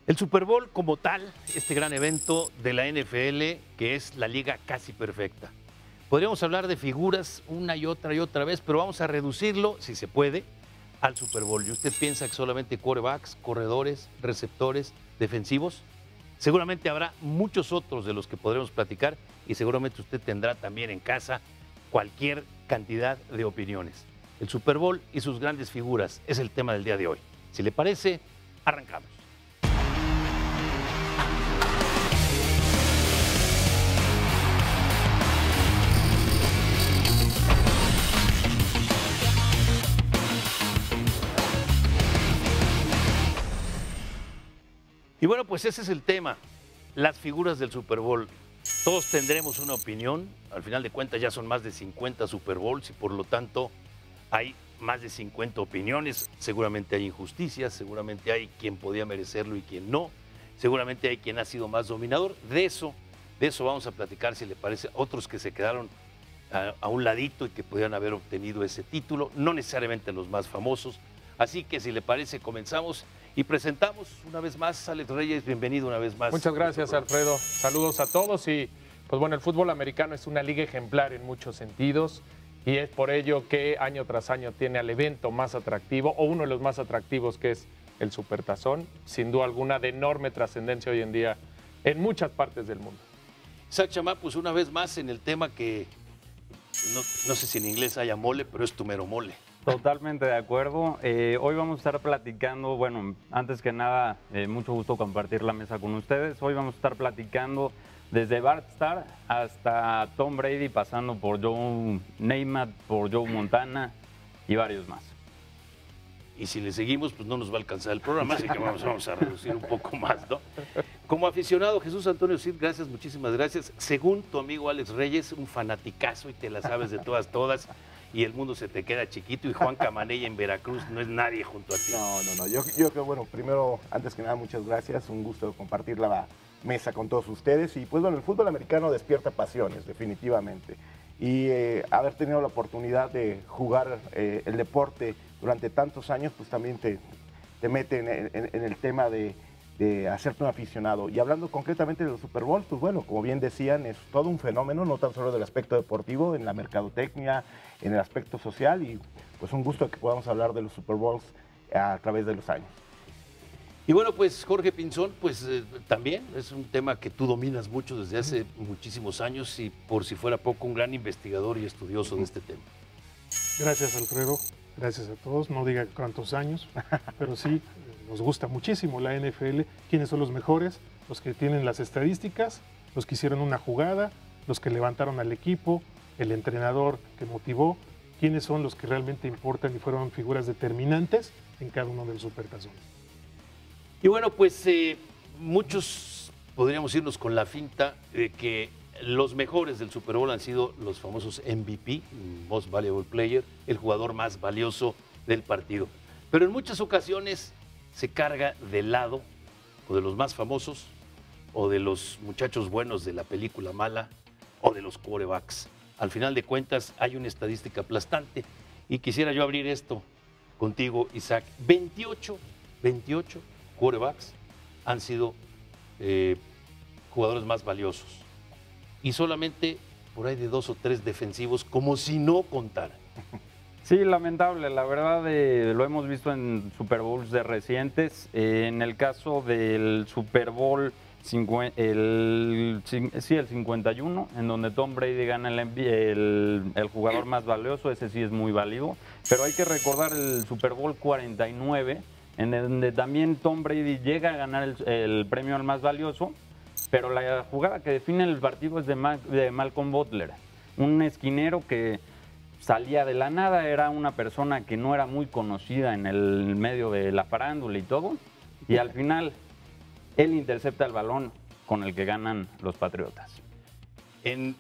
El Super Bowl como tal, este gran evento de la NFL, que es la liga casi perfecta. Podríamos hablar de figuras una y otra vez, pero vamos a reducirlo, si se puede, al Super Bowl. ¿Y usted piensa que solamente quarterbacks, corredores, receptores, defensivos? Seguramente habrá muchos otros de los que podremos platicar y seguramente usted tendrá también en casa cualquier cantidad de opiniones. El Super Bowl y sus grandes figuras es el tema del día de hoy. Si le parece, arrancamos. Y bueno, pues ese es el tema, las figuras del Super Bowl. Todos tendremos una opinión, al final de cuentas ya son más de 50 Super Bowls y por lo tanto hay más de 50 opiniones. Seguramente hay injusticias, seguramente hay quien podía merecerlo y quien no, seguramente hay quien ha sido más dominador. De eso vamos a platicar, si le parece, otros que se quedaron a un ladito y que podían haber obtenido ese título, no necesariamente los más famosos. Así que si le parece, comenzamos y presentamos una vez más a Alex Reyes. Bienvenido una vez más. Muchas gracias, Alfredo. Saludos a todos y pues bueno, el fútbol americano es una liga ejemplar en muchos sentidos y es por ello que año tras año tiene al evento más atractivo o uno de los más atractivos, que es el Supertazón, sin duda alguna de enorme trascendencia hoy en día en muchas partes del mundo. Isaac Chamá, pues una vez más en el tema que no sé si en inglés haya mole, pero es tu mero mole. Totalmente de acuerdo. Hoy vamos a estar platicando, bueno, antes que nada, mucho gusto compartir la mesa con ustedes. Hoy vamos a estar platicando desde Bart Starr hasta Tom Brady, pasando por Joe Namath, por Joe Montana y varios más. Y si le seguimos, pues no nos va a alcanzar el programa, así que vamos a reducir un poco más, ¿no? Como aficionado, Jesús Antonio Cid, gracias, muchísimas gracias. Según tu amigo Alex Reyes, un fanaticazo y te la sabes de todas. Y el mundo se te queda chiquito y Juan Camanella en Veracruz no es nadie junto a ti. No. Yo creo, bueno, primero, antes que nada, muchas gracias. Un gusto compartir la mesa con todos ustedes. Y pues bueno, el fútbol americano despierta pasiones, definitivamente. Y haber tenido la oportunidad de jugar el deporte durante tantos años, pues también te mete en el tema de hacerte un aficionado. Y hablando concretamente de los Super Bowls, pues bueno, como bien decían, es todo un fenómeno, no tan solo del aspecto deportivo, en la mercadotecnia, en el aspecto social, y pues un gusto que podamos hablar de los Super Bowls a través de los años. Y bueno, pues Jorge Pinzón, pues también es un tema que tú dominas mucho desde hace muchísimos años y por si fuera poco, un gran investigador y estudioso de este tema. Gracias, Alfredo. Gracias a todos. No diga cuántos años, pero sí, nos gusta muchísimo la NFL. ¿Quiénes son los mejores? Los que tienen las estadísticas, los que hicieron una jugada, los que levantaron al equipo, el entrenador que motivó. ¿Quiénes son los que realmente importan y fueron figuras determinantes en cada uno de los supertazones? Y bueno, pues muchos podríamos irnos con la finta de que los mejores del Super Bowl han sido los famosos MVP, Most Valuable Player, el jugador más valioso del partido. Pero en muchas ocasiones se carga del lado o de los más famosos o de los muchachos buenos de la película mala o de los quarterbacks. Al final de cuentas hay una estadística aplastante y quisiera yo abrir esto contigo, Isaac. 28 quarterbacks han sido jugadores más valiosos y solamente por ahí de 2 o 3 defensivos, como si no contaran. Sí, lamentable, la verdad lo hemos visto en Super Bowls de recientes. En el caso del Super Bowl el 51, en donde Tom Brady gana el jugador más valioso, ese sí es muy válido. Pero hay que recordar el Super Bowl 49, en donde también Tom Brady llega a ganar el premio al más valioso, pero la jugada que define el partido es de Malcolm Butler, un esquinero que salía de la nada, era una persona que no era muy conocida en el medio de la farándula y todo, y al final él intercepta el balón con el que ganan los Patriotas. En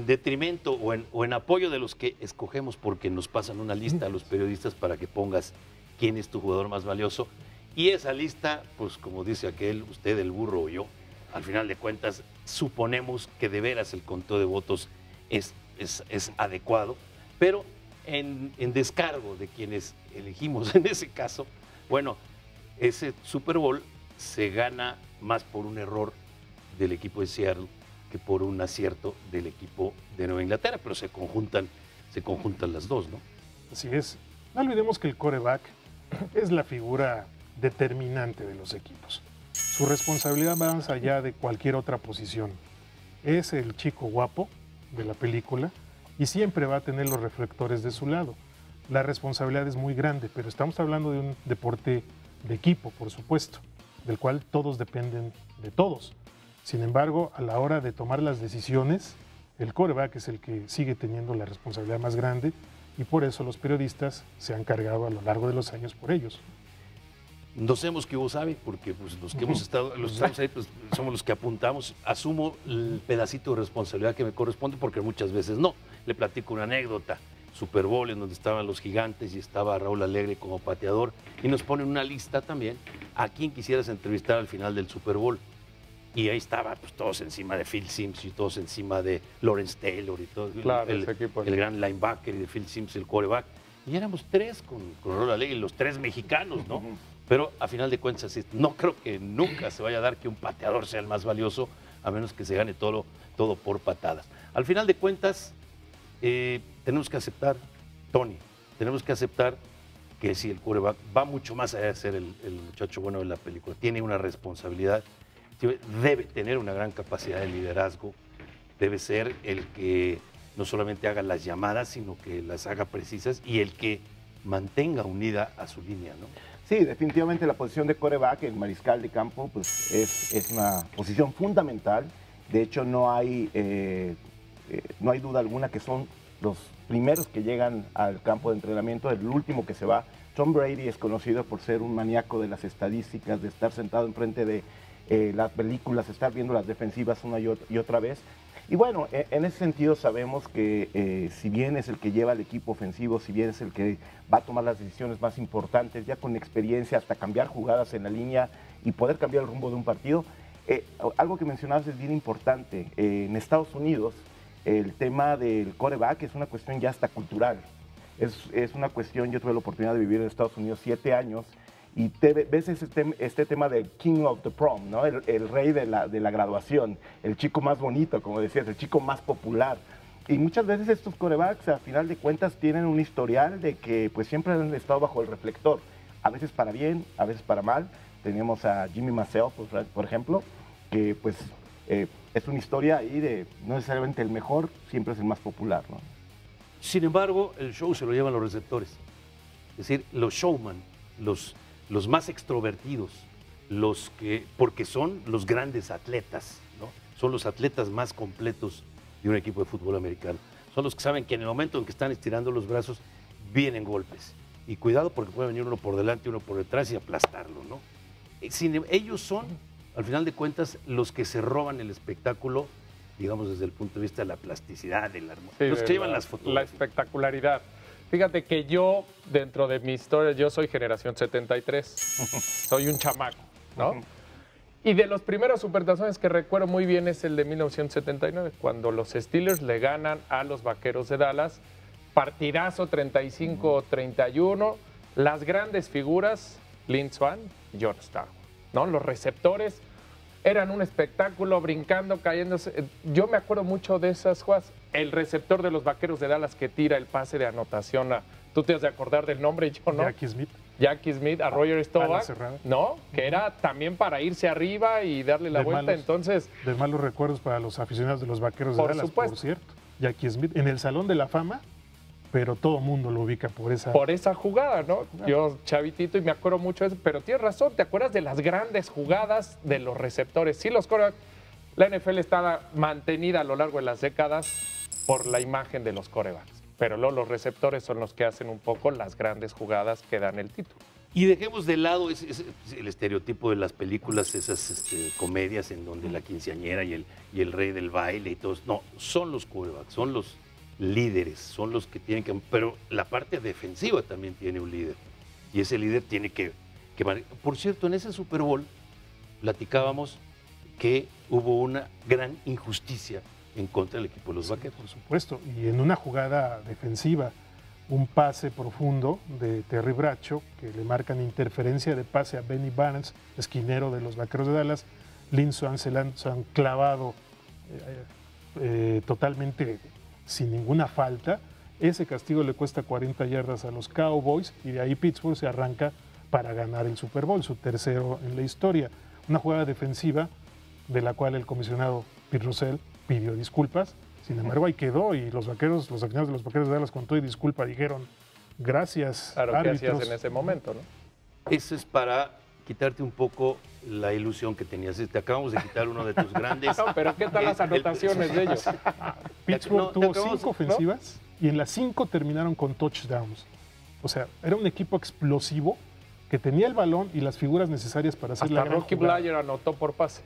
detrimento o en apoyo de los que escogemos, porque nos pasan una lista a los periodistas para que pongas quién es tu jugador más valioso, y esa lista, pues como dice aquel, usted, el burro o yo, al final de cuentas suponemos que de veras el conteo de votos es adecuado, pero en descargo de quienes elegimos en ese caso, bueno, ese Super Bowl se gana más por un error del equipo de Seattle que por un acierto del equipo de Nueva Inglaterra, pero se conjuntan las dos, ¿no? Así es. No olvidemos que el quarterback es la figura determinante de los equipos. Su responsabilidad va más allá de cualquier otra posición. Es el chico guapo de la película y siempre va a tener los reflectores de su lado. La responsabilidad es muy grande, pero estamos hablando de un deporte de equipo, por supuesto, del cual todos dependen de todos. Sin embargo, a la hora de tomar las decisiones, el quarterback es el que sigue teniendo la responsabilidad más grande y por eso los periodistas se han cargado a lo largo de los años por ellos. No sabemos qué hubo sabe, porque pues, los que hemos estado, los que estamos ahí, pues, somos los que apuntamos. Asumo el pedacito de responsabilidad que me corresponde, porque muchas veces no. Le platico una anécdota. Super Bowl, en donde estaban los Gigantes y estaba Raúl Alegre como pateador, y nos ponen una lista también a quien quisieras entrevistar al final del Super Bowl. Y ahí estaba, pues, todos encima de Phil Simms y todos encima de Lawrence Taylor y todo. Claro, el, ese equipo. el gran linebacker y de Phil Simms, el quarterback. Y éramos tres con Raúl Alegre, los tres mexicanos, ¿no? Pero a final de cuentas, no creo que nunca se vaya a dar que un pateador sea el más valioso, a menos que se gane todo por patadas. Al final de cuentas, tenemos que aceptar, Tony, tenemos que aceptar que si el quarterback va mucho más allá de ser el muchacho bueno de la película, tiene una responsabilidad, debe tener una gran capacidad de liderazgo, debe ser el que no solamente haga las llamadas, sino que las haga precisas y el que mantenga unida a su línea, ¿no? Sí, definitivamente la posición de quarterback, el mariscal de campo, pues es una posición fundamental. De hecho, no hay duda alguna que son los primeros que llegan al campo de entrenamiento, el último que se va. Tom Brady es conocido por ser un maníaco de las estadísticas, de estar sentado enfrente de las películas, estar viendo las defensivas una y otra vez. Y bueno, en ese sentido sabemos que si bien es el que lleva el equipo ofensivo, si bien es el que va a tomar las decisiones más importantes, ya con experiencia hasta cambiar jugadas en la línea y poder cambiar el rumbo de un partido, algo que mencionabas es bien importante. En Estados Unidos, el tema del quarterback es una cuestión ya hasta cultural. Es una cuestión, yo tuve la oportunidad de vivir en Estados Unidos 7 años y ves este tema del King of the Prom, ¿no? El rey de la graduación, el chico más bonito, como decías, el chico más popular. Y muchas veces estos quarterbacks, a final de cuentas, tienen un historial de que pues siempre han estado bajo el reflector, a veces para bien, a veces para mal. Tenemos a Jimmy Massell, por ejemplo, que pues es una historia ahí de no necesariamente el mejor, siempre es el más popular, ¿no? Sin embargo, el show se lo llevan los receptores. Es decir, los showman, los más extrovertidos, porque son los grandes atletas, ¿no? Son los atletas más completos de un equipo de fútbol americano. Son los que saben que en el momento en que están estirando los brazos, vienen golpes. Y cuidado porque puede venir uno por delante y uno por detrás y aplastarlo, ¿no? Ellos son, al final de cuentas, los que se roban el espectáculo, digamos, desde el punto de vista de la plasticidad, del arma. Sí, los que llevan las fotos. La espectacularidad. Fíjate que yo, dentro de mi historia, yo soy generación 73. Soy un chamaco, ¿no? Y de los primeros supertazones que recuerdo muy bien es el de 1979, cuando los Steelers le ganan a los Vaqueros de Dallas. Partidazo 35-31. Las grandes figuras, Lynn Swann y George Starr, ¿no? Los receptores eran un espectáculo, brincando, cayéndose. Yo me acuerdo mucho de esas jugadas. El receptor de los Vaqueros de Dallas que tira el pase de anotación tú te has de acordar del nombre, yo no. Jackie Smith, a Roger Staubach, ¿no? Que era también para irse arriba y darle la vuelta, entonces... De malos recuerdos para los aficionados de los Vaqueros de Dallas, supuesto. Por cierto. Jackie Smith, en el Salón de la Fama, pero todo mundo lo ubica por esa jugada, ¿no? Yo, chavitito, y me acuerdo mucho de eso, pero tienes razón, ¿te acuerdas de las grandes jugadas de los receptores? Sí, los quarterbacks, la NFL estaba mantenida a lo largo de las décadas por la imagen de los quarterbacks, pero luego los receptores son los que hacen un poco las grandes jugadas que dan el título. Y dejemos de lado el estereotipo de las películas, esas comedias en donde la quinceañera y el rey del baile y todos. No, son los quarterbacks, son los líderes, son los que tienen que... Pero la parte defensiva también tiene un líder. Y ese líder tiene que... Por cierto, en ese Super Bowl platicábamos que hubo una gran injusticia en contra del equipo de los Vaqueros. Por supuesto, y en una jugada defensiva un pase profundo de Terry Bradshaw, que le marcan interferencia de pase a Benny Barnes, esquinero de los Vaqueros de Dallas. Lynn Swann se han clavado totalmente sin ninguna falta. Ese castigo le cuesta 40 yardas a los Cowboys y de ahí Pittsburgh se arranca para ganar el Super Bowl, su tercero en la historia. Una jugada defensiva de la cual el comisionado Pete Rozelle pidió disculpas. Sin embargo, ahí quedó y los aficionados de los Vaqueros de Dallas con todo y disculpa dijeron gracias, Claro, ¿qué árbitros. hacías en ese momento, no? Eso es para quitarte un poco la ilusión que tenías. Te acabamos de quitar uno de tus grandes. No, pero ¿qué tal las anotaciones de ellos? Pittsburgh No, te tuvo acabamos- 5 ofensivas y en las 5 terminaron con touchdowns. O sea, era un equipo explosivo que tenía el balón y las figuras necesarias para hacer la Hasta gran Rocky jugada. Bleier anotó por pase.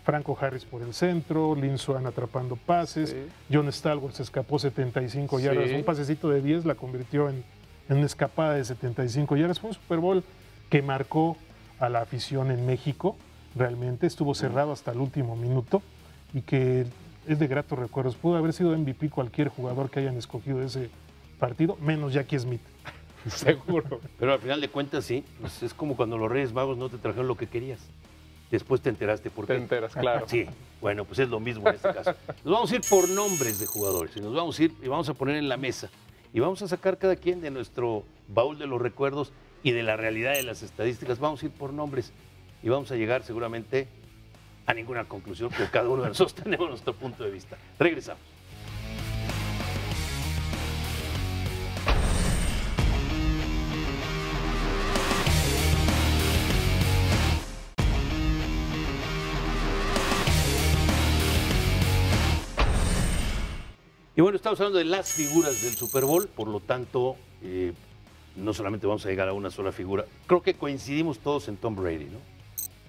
Franco Harris por el centro, Lynn Swann atrapando pases, Sí. John Stallworth se escapó 75 yardas, Sí. un pasecito de 10 la convirtió en una escapada de 75 yardas. Fue un Super Bowl que marcó a la afición en México, realmente estuvo cerrado hasta el último minuto y que es de gratos recuerdos. Pudo haber sido MVP cualquier jugador que hayan escogido ese partido, menos Jackie Smith. Seguro. Pero al final de cuentas, sí, pues es como cuando los Reyes Magos no te trajeron lo que querías. Después te enteraste por qué. Te enteras, claro. Sí, bueno, pues es lo mismo en este caso. Nos vamos a ir por nombres de jugadores y nos vamos a ir y vamos a poner en la mesa y vamos a sacar cada quien de nuestro baúl de los recuerdos y de la realidad de las estadísticas. Vamos a ir por nombres y vamos a llegar seguramente a ninguna conclusión, porque cada uno de nosotros tenemos nuestro punto de vista. Regresamos. Y bueno, estamos hablando de las figuras del Super Bowl, por lo tanto, no solamente vamos a llegar a una sola figura. Creo que coincidimos todos en Tom Brady, ¿no?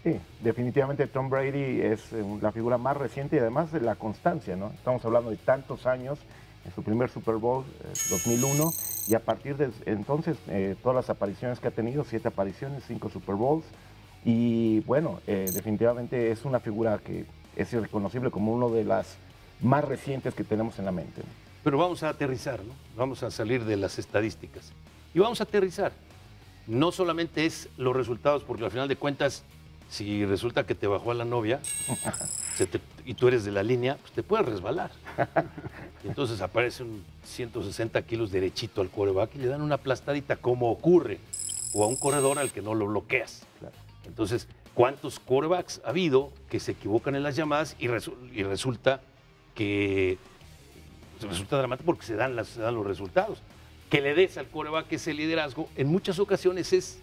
Sí, definitivamente Tom Brady es la figura más reciente y además de la constancia, ¿no? Estamos hablando de tantos años, en su primer Super Bowl, 2001, y a partir de entonces todas las apariciones que ha tenido, 7 apariciones, 5 Super Bowls, y bueno, definitivamente es una figura que es irreconocible como una de las más recientes que tenemos en la mente, ¿no? Pero vamos a aterrizar, ¿no? Vamos a salir de las estadísticas y vamos a aterrizar. No solamente es los resultados, porque al final de cuentas, si resulta que te bajó a la novia y tú eres de la línea, pues te puedes resbalar. Y entonces aparece un 160 kilos derechito al quarterback y le dan una aplastadita, como ocurre, o a un corredor al que no lo bloqueas. Claro. Entonces, ¿cuántos quarterbacks ha habido que se equivocan en las llamadas y resulta que resulta dramático porque se dan los resultados? Que le des al quarterback ese liderazgo en muchas ocasiones es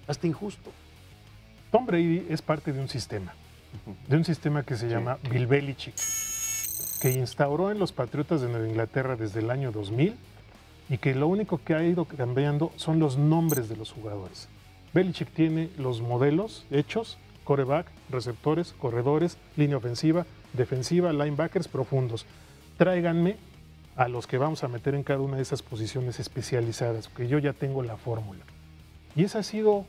hasta injusto. Tom Brady es parte de un sistema que se llama Bill Belichick, que instauró en los Patriotas de Nueva Inglaterra desde el año 2000 y que lo único que ha ido cambiando son los nombres de los jugadores. Belichick tiene los modelos hechos: quarterback, receptores, corredores, línea ofensiva, defensiva, linebackers profundos. Tráiganme a los que vamos a meter en cada una de esas posiciones especializadas, porque yo ya tengo la fórmula. Y esa ha sido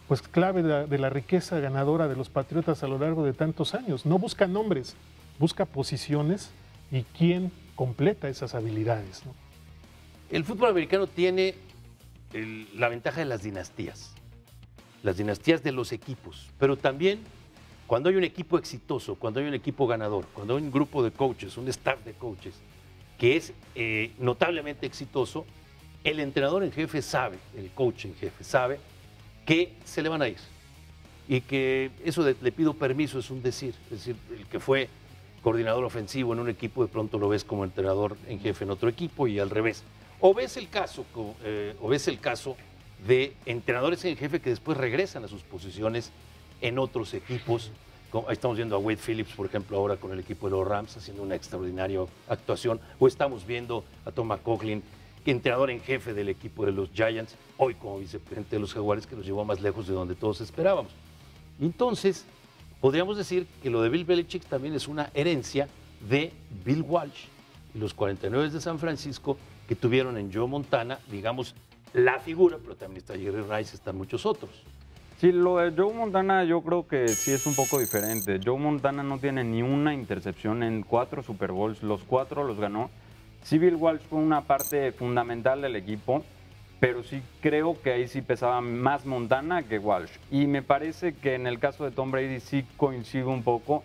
pues clave de la riqueza ganadora de los Patriotas a lo largo de tantos años. No busca nombres, busca posiciones y quién completa esas habilidades, ¿no? El fútbol americano tiene la ventaja de las dinastías de los equipos, pero también cuando hay un equipo exitoso, cuando hay un equipo ganador, cuando hay un grupo de coaches, un staff de coaches que es notablemente exitoso, el entrenador en jefe sabe, el coach en jefe sabe que se le van a ir y que eso de le pido permiso es un decir, es decir, el que fue coordinador ofensivo en un equipo de pronto lo ves como entrenador en jefe en otro equipo y al revés. O ves el caso de entrenadores en jefe que después regresan a sus posiciones en otros equipos. Ahí estamos viendo a Wade Phillips, por ejemplo, ahora con el equipo de los Rams haciendo una extraordinaria actuación. O estamos viendo a Tom McCoughlin, entrenador en jefe del equipo de los Giants, hoy como vicepresidente de los Jaguares, que los llevó más lejos de donde todos esperábamos. Entonces, podríamos decir que lo de Bill Belichick también es una herencia de Bill Walsh y los 49 de San Francisco, que tuvieron en Joe Montana, digamos, la figura, pero también está Jerry Rice, están muchos otros. Sí, lo de Joe Montana yo creo que sí es un poco diferente. Joe Montana no tiene ni una intercepción en 4 Super Bowls, los 4 los ganó. Sí, Bill Walsh fue una parte fundamental del equipo, pero sí creo que ahí sí pesaba más Montana que Walsh. Y me parece que en el caso de Tom Brady sí coincido un poco.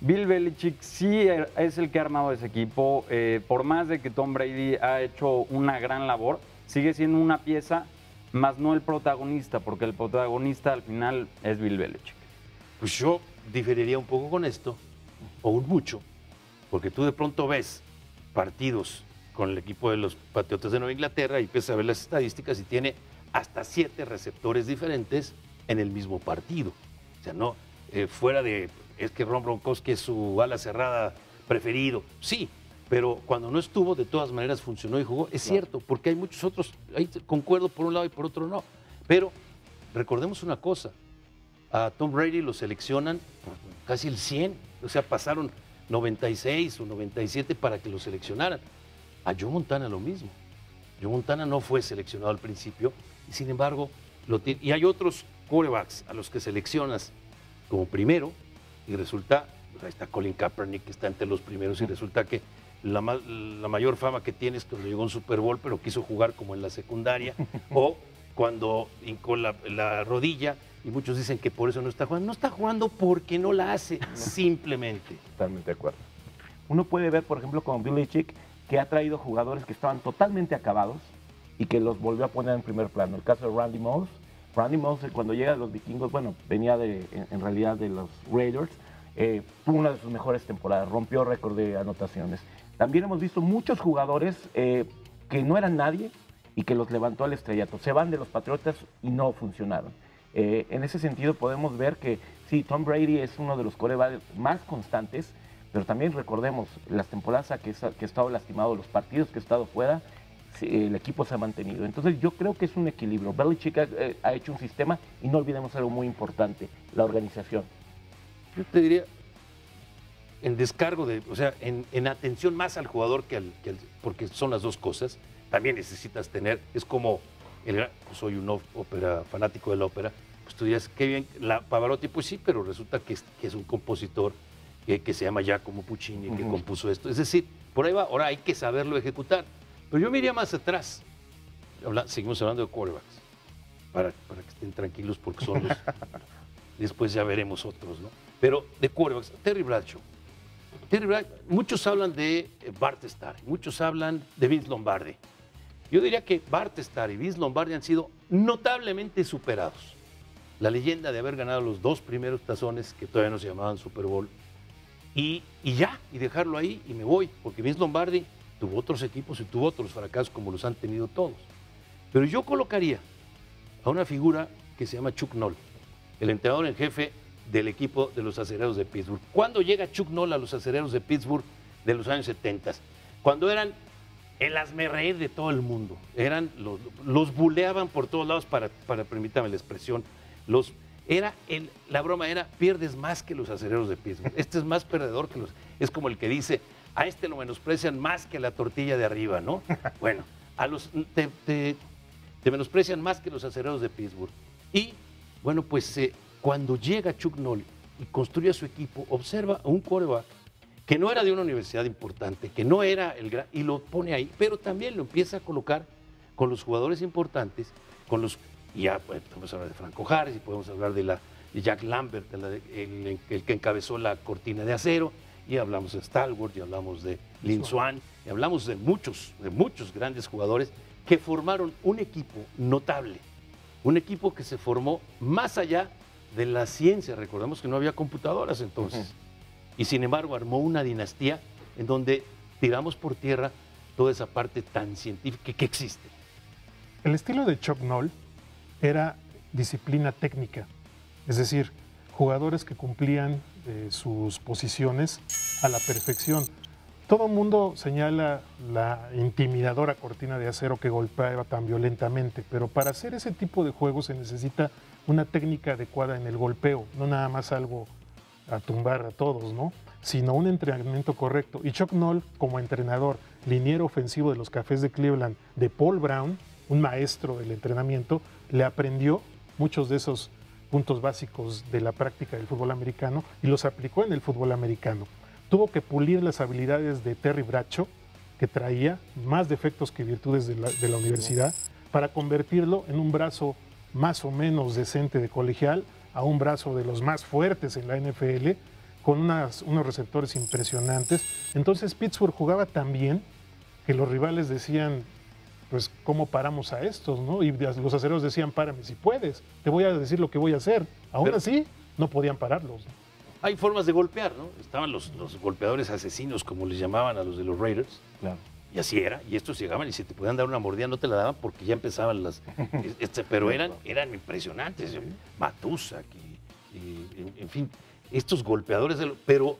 Bill Belichick sí es el que ha armado ese equipo. Por más de que Tom Brady ha hecho una gran labor, sigue siendo una pieza, más no el protagonista, porque el protagonista al final es Bill Belichick. Pues yo diferiría un poco con esto, o un mucho, porque tú de pronto ves partidos con el equipo de los Patriotas de Nueva Inglaterra y empiezas a ver las estadísticas y tiene hasta 7 receptores diferentes en el mismo partido. O sea, no, fuera de, es que Ron Gronkowski es su ala cerrada preferido, sí, pero cuando no estuvo, de todas maneras funcionó y jugó. Es cierto, porque hay muchos otros, ahí concuerdo por un lado y por otro no. Pero recordemos una cosa, a Tom Brady lo seleccionan por casi el 100, o sea, pasaron 96 o 97 para que lo seleccionaran. A Joe Montana lo mismo. Joe Montana no fue seleccionado al principio y sin embargo, y hay otros quarterbacks a los que seleccionas como primero y resulta, ahí está Colin Kaepernick que está entre los primeros y resulta que la mayor fama que tiene es cuando llegó a un Super Bowl pero quiso jugar como en la secundaria o cuando hincó la rodilla y muchos dicen que por eso no está jugando. No está jugando porque no la hace, simplemente. Totalmente de acuerdo. Uno puede ver, por ejemplo, con Belichick, que ha traído jugadores que estaban totalmente acabados y que los volvió a poner en primer plano. El caso de Randy Moss. Randy Moss, cuando llega a los Vikingos, bueno, venía en realidad de los Raiders, tuvo una de sus mejores temporadas, rompió récord de anotaciones. También hemos visto muchos jugadores que no eran nadie y que los levantó al estrellato. Se van de los Patriotas y no funcionaron. En ese sentido podemos ver que sí, Tom Brady es uno de los quarterbacks más constantes, pero también recordemos las temporadas que ha estado lastimado, los partidos que ha estado fuera, el equipo se ha mantenido. Entonces yo creo que es un equilibrio. Belichick ha hecho un sistema y no olvidemos algo muy importante, la organización. Yo te diría, en descargo o sea, en atención más al jugador porque son las dos cosas, también necesitas tener, es como, soy un fanático de la ópera, pues tú dirías, qué bien, Pavarotti, pues sí, pero resulta que es un compositor que se llama Giacomo Puccini, que compuso esto. Es decir, por ahí va, ahora hay que saberlo ejecutar. Pero yo me iría más atrás. Seguimos hablando de quarterbacks, para que estén tranquilos porque son los... Después ya veremos otros, ¿no? Pero de quarterbacks, Terry Bradshaw. Muchos hablan de Bart Starr, muchos hablan de Vince Lombardi. Yo diría que Bart Starr y Vince Lombardi han sido notablemente superados. La leyenda de haber ganado los 2 primeros tazones, que todavía no se llamaban Super Bowl, y dejarlo ahí y me voy, porque Vince Lombardi tuvo otros equipos y tuvo otros fracasos como los han tenido todos. Pero yo colocaría a una figura que se llama Chuck Noll, el entrenador en jefe del equipo de los Acereros de Pittsburgh. ¿Cuándo llega Chuck Noll a los Acereros de Pittsburgh de los años 70? Cuando eran el hazmerreír de todo el mundo. Los buleaban por todos lados permítame la expresión, la broma era, pierdes más que los Acereros de Pittsburgh. Este es más perdedor que los... Es como el que dice, a este lo menosprecian más que la tortilla de arriba, ¿no? Bueno, te menosprecian más que los Acereros de Pittsburgh. Y, bueno, pues cuando llega Chuck Noll y construye su equipo, observa a un quarterback que no era de una universidad importante, que no era el gran... y lo pone ahí, pero también lo empieza a colocar con los jugadores importantes, y ya pues, podemos hablar de Franco Harris y podemos hablar de Jack Lambert, el que encabezó la cortina de acero, y hablamos de Stallworth, y hablamos de Lynn Swann, y hablamos de muchos grandes jugadores que formaron un equipo notable, un equipo que se formó más allá de la ciencia. Recordemos que no había computadoras entonces, y sin embargo armó una dinastía en donde tiramos por tierra toda esa parte tan científica que existe. El estilo de Chuck Noll era disciplina técnica, es decir, jugadores que cumplían sus posiciones a la perfección. Todo el mundo señala la intimidadora cortina de acero que golpeaba tan violentamente, pero para hacer ese tipo de juego se necesita una técnica adecuada en el golpeo, no nada más algo a tumbar a todos, ¿no? Sino un entrenamiento correcto. Y Chuck Noll, como entrenador, liniero ofensivo de los Cafés de Cleveland, de Paul Brown, un maestro del entrenamiento, le aprendió muchos de esos puntos básicos de la práctica del fútbol americano y los aplicó en el fútbol americano. Tuvo que pulir las habilidades de Terry Bradshaw que traía, más defectos que virtudes de la universidad, para convertirlo en un brazo más o menos decente de colegial a un brazo de los más fuertes en la NFL, con unos receptores impresionantes. Entonces Pittsburgh jugaba tan bien que los rivales decían, pues, ¿cómo paramos a estos, no? Y los acereros decían, párame si puedes, te voy a decir lo que voy a hacer. Aún así, no podían pararlos. Hay formas de golpear, ¿no? Estaban los golpeadores asesinos, como les llamaban a los de los Raiders. Claro. Y así era. Y estos llegaban y si te podían dar una mordida no te la daban porque ya empezaban las... pero eran impresionantes. Matusak y en fin, estos golpeadores, pero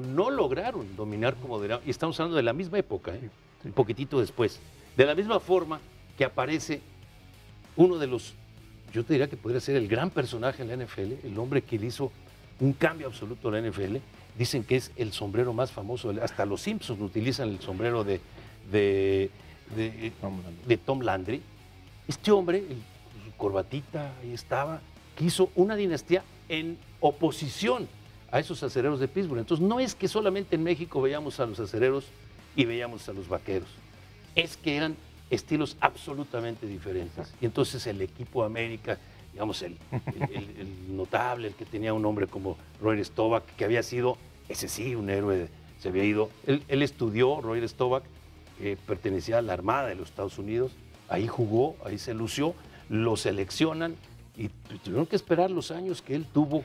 no lograron dominar como deberían. Y estamos hablando de la misma época, ¿eh? Un poquitito después. De la misma forma que aparece uno de los, yo te diría que podría ser el gran personaje en la NFL, el hombre que le hizo un cambio absoluto a la NFL. Dicen que es el sombrero más famoso, hasta los Simpsons utilizan el sombrero de Tom Landry. Este hombre, su corbatita, ahí estaba, que hizo una dinastía en oposición a esos acereros de Pittsburgh. Entonces no es que solamente en México veíamos a los acereros y veíamos a los vaqueros, es que eran estilos absolutamente diferentes. Y entonces el equipo América, digamos, el notable, el que tenía un hombre como Roger Staubach, que había sido, ese sí, un héroe, se había ido. Él estudió, Roger Staubach, pertenecía a la Armada de los Estados Unidos, ahí jugó, ahí se lució, lo seleccionan y tuvieron que esperar los años que él tuvo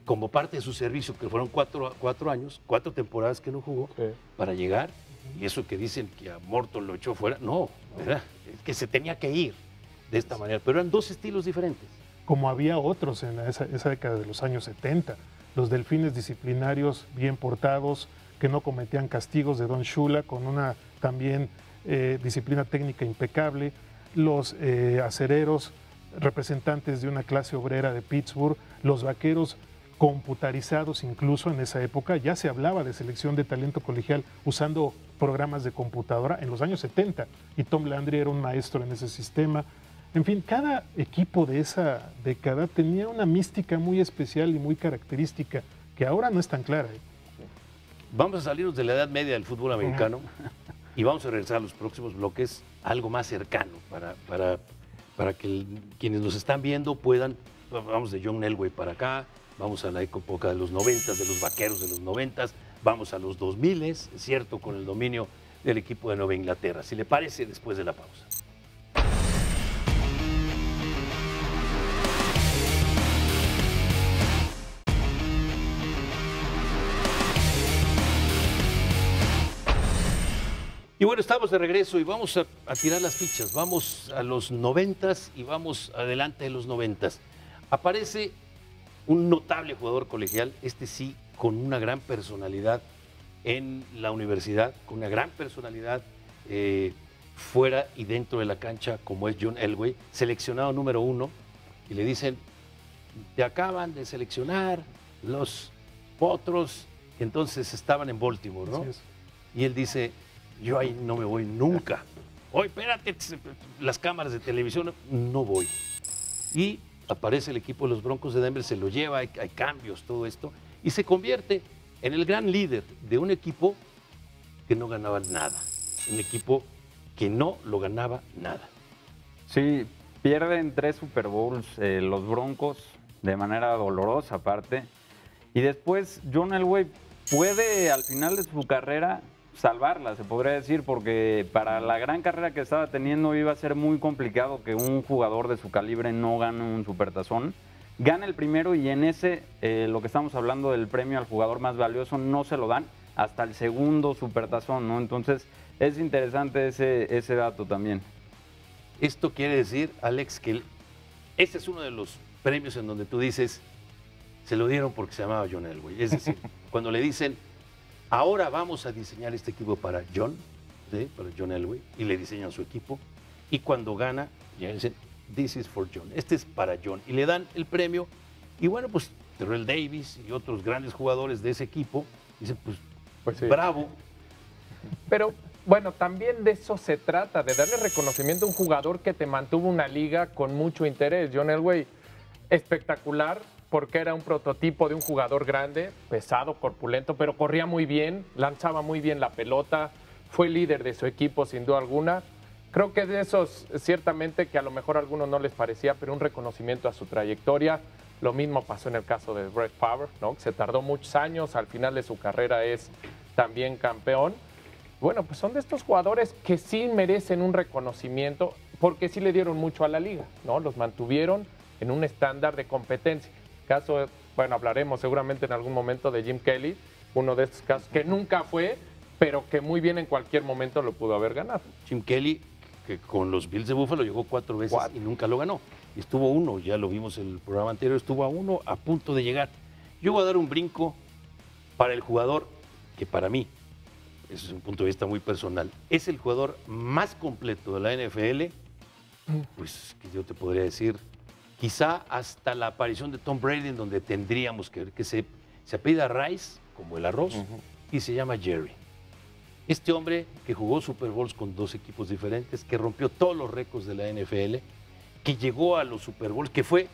como parte de su servicio, que fueron 4 años, 4 temporadas que no jugó, para llegar. Y eso que dicen que a Morton lo echó fuera, no, ¿verdad? Es que se tenía que ir de esta manera, pero eran 2 estilos diferentes. Como había otros en esa década de los años 70, los delfines disciplinarios bien portados, que no cometían castigos, de Don Shula, con una también disciplina técnica impecable, los acereros, representantes de una clase obrera de Pittsburgh, los vaqueros computarizados incluso en esa época. Ya se hablaba de selección de talento colegial usando programas de computadora en los años 70 y Tom Landry era un maestro en ese sistema. En fin, cada equipo de esa década tenía una mística muy especial y muy característica que ahora no es tan clara. Vamos a salirnos de la edad media del fútbol americano y vamos a regresar a los próximos bloques algo más cercano para que quienes nos están viendo puedan, vamos de John Elway para acá, vamos a la época de los 90, de los vaqueros de los 90, vamos a los 2000, es cierto, con el dominio del equipo de Nueva Inglaterra. Si le parece, después de la pausa. Y bueno, estamos de regreso y vamos a tirar las fichas. Vamos a los 90s y vamos adelante de los 90s. Aparece un notable jugador colegial, este sí, con una gran personalidad en la universidad, con una gran personalidad fuera y dentro de la cancha, como es John Elway, seleccionado número 1, y le dicen, te acaban de seleccionar los Potros, que entonces estaban en Baltimore, ¿no? Y él dice, yo ahí no me voy nunca. Oye, espérate, las cámaras de televisión, no voy. Y aparece el equipo de los Broncos de Denver, se lo lleva, hay cambios, todo esto, y se convierte en el gran líder de un equipo que no ganaba nada, un equipo que no lo ganaba nada. Sí, pierden 3 Super Bowls los Broncos, de manera dolorosa aparte, y después John Elway puede al final de su carrera salvarla, se podría decir, porque para la gran carrera que estaba teniendo iba a ser muy complicado que un jugador de su calibre no gane un supertazón. Gana el primero y en ese, lo que estamos hablando del premio al jugador más valioso, no se lo dan hasta el segundo supertazón, ¿no? Entonces es interesante ese dato también. Esto quiere decir, Alex, que este es uno de los premios en donde tú dices, se lo dieron porque se llamaba John Elway. Es decir, cuando le dicen, ahora vamos a diseñar este equipo para John, ¿sí? Para John Elway, y le diseñan su equipo. Y cuando gana, ya dicen, this is for John, este es para John. Y le dan el premio. Y bueno, pues Terrell Davis y otros grandes jugadores de ese equipo dicen, pues sí, bravo. Pero bueno, también de eso se trata, de darle reconocimiento a un jugador que te mantuvo una liga con mucho interés. John Elway, espectacular, porque era un prototipo de un jugador grande, pesado, corpulento, pero corría muy bien, lanzaba muy bien la pelota, fue líder de su equipo sin duda alguna. Creo que de esos, ciertamente que a lo mejor a algunos no les parecía, pero un reconocimiento a su trayectoria. Lo mismo pasó en el caso de Brett Favre, ¿no? Se tardó muchos años, al final de su carrera es también campeón. Bueno, pues son de estos jugadores que sí merecen un reconocimiento porque sí le dieron mucho a la liga, ¿no? Los mantuvieron en un estándar de competencia. Caso, bueno, hablaremos seguramente en algún momento de Jim Kelly, uno de estos casos que nunca fue, pero que muy bien en cualquier momento lo pudo haber ganado. Jim Kelly, que con los Bills de Buffalo llegó 4 veces y nunca lo ganó. Y estuvo uno, ya lo vimos en el programa anterior, estuvo a uno a punto de llegar. Yo voy a dar un brinco para el jugador que para mí, ese es un punto de vista muy personal, es el jugador más completo de la NFL, pues que yo te podría decir, quizá hasta la aparición de Tom Brady, en donde tendríamos que ver que se apellida Rice, como el arroz, y se llama Jerry. Este hombre que jugó Super Bowls con 2 equipos diferentes, que rompió todos los récords de la NFL, que llegó a los Super Bowls, que fue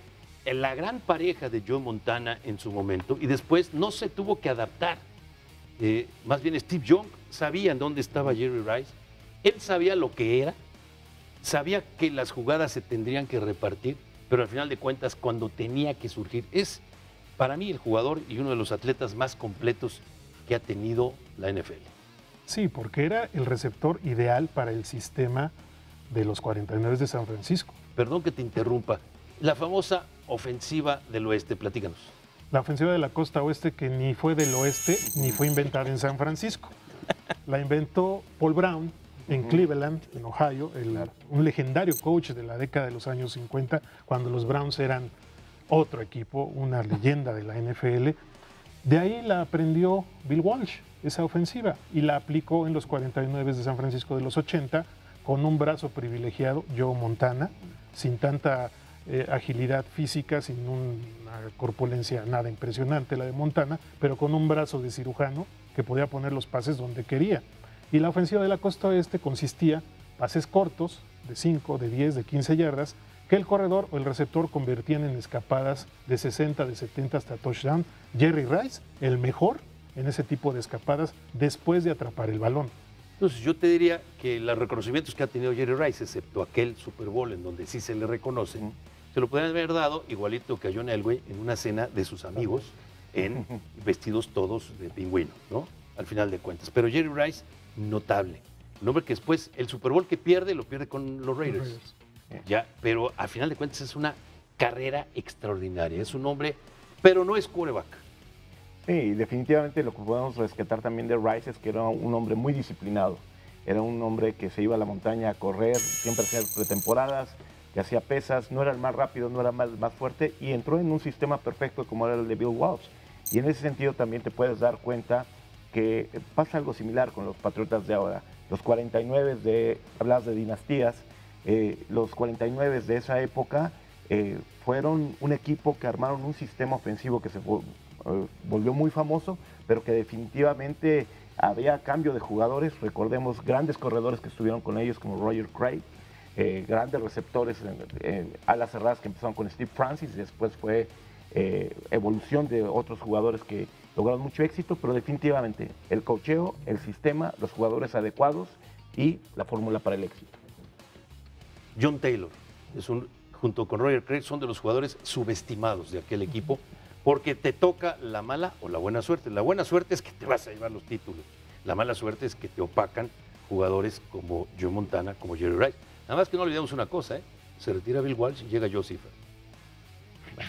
la gran pareja de Joe Montana en su momento, y después no se tuvo que adaptar. Más bien Steve Young sabía en dónde estaba Jerry Rice, él sabía lo que era, sabía que las jugadas se tendrían que repartir, pero al final de cuentas cuando tenía que surgir, es para mí el jugador y uno de los atletas más completos que ha tenido la NFL. Sí, porque era el receptor ideal para el sistema de los 49 de San Francisco. Perdón que te interrumpa, la famosa ofensiva del oeste, platícanos. La ofensiva de la costa oeste que ni fue del oeste ni fue inventada en San Francisco. La inventó Paul Brown en Cleveland, en Ohio, un legendario coach de la década de los años 50, cuando los Browns eran otro equipo, una leyenda de la NFL. De ahí la aprendió Bill Walsh, esa ofensiva, y la aplicó en los 49 de San Francisco de los 80, con un brazo privilegiado, Joe Montana, sin tanta agilidad física, sin una corpulencia nada impresionante la de Montana, pero con un brazo de cirujano que podía poner los pases donde quería. Y la ofensiva de la costa oeste consistía pases cortos de 5, de 10, de 15 yardas, que el corredor o el receptor convertían en escapadas de 60, de 70 hasta touchdown. Jerry Rice, el mejor en ese tipo de escapadas después de atrapar el balón. Entonces yo te diría que los reconocimientos que ha tenido Jerry Rice, excepto aquel Super Bowl en donde sí se le reconoce, se lo podrían haber dado igualito que a John Elway en una cena de sus amigos, vestidos todos de pingüino, ¿no? Al final de cuentas. Pero Jerry Rice, notable. Un hombre que después el Super Bowl que pierde, lo pierde con los Raiders. Ya, pero al final de cuentas es una carrera extraordinaria. Es un hombre, pero no es quarterback. Sí, definitivamente lo que podemos rescatar también de Rice es que era un hombre muy disciplinado. Era un hombre que se iba a la montaña a correr, siempre hacía pretemporadas, que hacía pesas, no era el más rápido, no era más fuerte, y entró en un sistema perfecto como era el de Bill Walsh. Y en ese sentido también te puedes dar cuenta que pasa algo similar con los Patriotas de ahora. Los 49 hablabas de dinastías, los 49 de esa época fueron un equipo que armaron un sistema ofensivo que se volvió muy famoso, pero que definitivamente había cambio de jugadores. Recordemos grandes corredores que estuvieron con ellos como Roger Craig, grandes receptores, alas cerradas que empezaron con Steve Francis, y después fue evolución de otros jugadores que lograron mucho éxito, pero definitivamente el coacheo, el sistema, los jugadores adecuados y la fórmula para el éxito. John Taylor, junto con Roger Craig, son de los jugadores subestimados de aquel equipo, porque te toca la mala o la buena suerte. La buena suerte es que te vas a llevar los títulos. La mala suerte es que te opacan jugadores como Joe Montana, como Jerry Rice. Nada más que no olvidemos una cosa, se retira Bill Walsh y llega Joe Ziffer.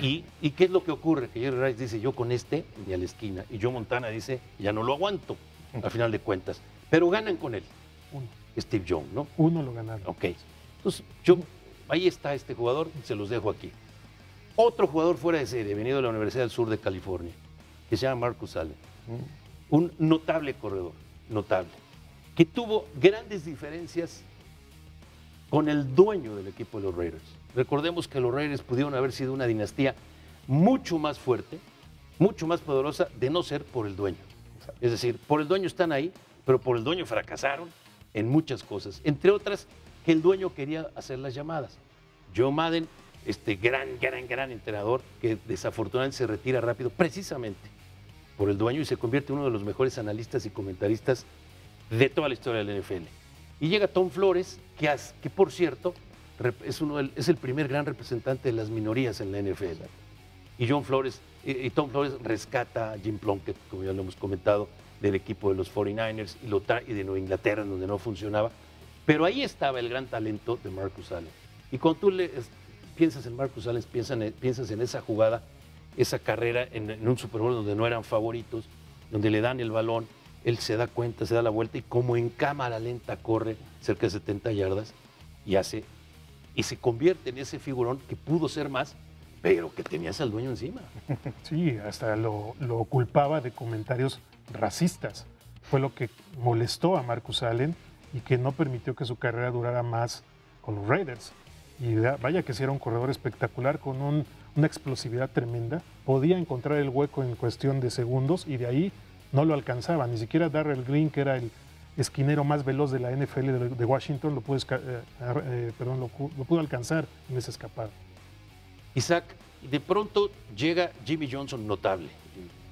¿Y qué es lo que ocurre? Que Jerry Rice dice, yo con este ni a la esquina. Y Joe Montana dice, ya no lo aguanto, al final de cuentas. Pero ganan con él. Steve Young, ¿no? Uno lo ganaron. Ok. Entonces, ahí está este jugador, se los dejo aquí. Otro jugador fuera de serie, venido de la Universidad del Sur de California, que se llama Marcus Allen. Un notable corredor, notable, que tuvo grandes diferencias con el dueño del equipo de los Raiders. Recordemos que los Raiders pudieron haber sido una dinastía mucho más fuerte, mucho más poderosa, de no ser por el dueño. Es decir, por el dueño están ahí, pero por el dueño fracasaron en muchas cosas. Entre otras, que el dueño quería hacer las llamadas. Joe Madden, este gran entrenador, que desafortunadamente se retira rápido, precisamente por el dueño, y se convierte en uno de los mejores analistas y comentaristas de toda la historia del NFL. Y llega Tom Flores, que por cierto, es el primer gran representante de las minorías en la NFL. Y Tom Flores rescata a Jim Plunkett, como ya lo hemos comentado, del equipo de los 49ers y de Nueva Inglaterra, en donde no funcionaba. Pero ahí estaba el gran talento de Marcus Allen. Y cuando tú piensas en Marcus Allen, piensas en esa jugada, esa carrera en un Super Bowl donde no eran favoritos, donde le dan el balón, él se da cuenta, se da la vuelta y como en cámara lenta corre cerca de 70 yardas y se convierte en ese figurón que pudo ser más, pero que tenías al dueño encima. Sí, hasta lo culpaba de comentarios racistas. Fue lo que molestó a Marcus Allen y que no permitió que su carrera durara más con los Raiders. Y vaya que sí era un corredor espectacular con una explosividad tremenda. Podía encontrar el hueco en cuestión de segundos y de ahí no lo alcanzaba. Ni siquiera Darrell Green, que era el esquinero más veloz de la NFL de Washington, lo pudo alcanzar en esa escapada. Isaac, de pronto llega Jimmy Johnson, notable,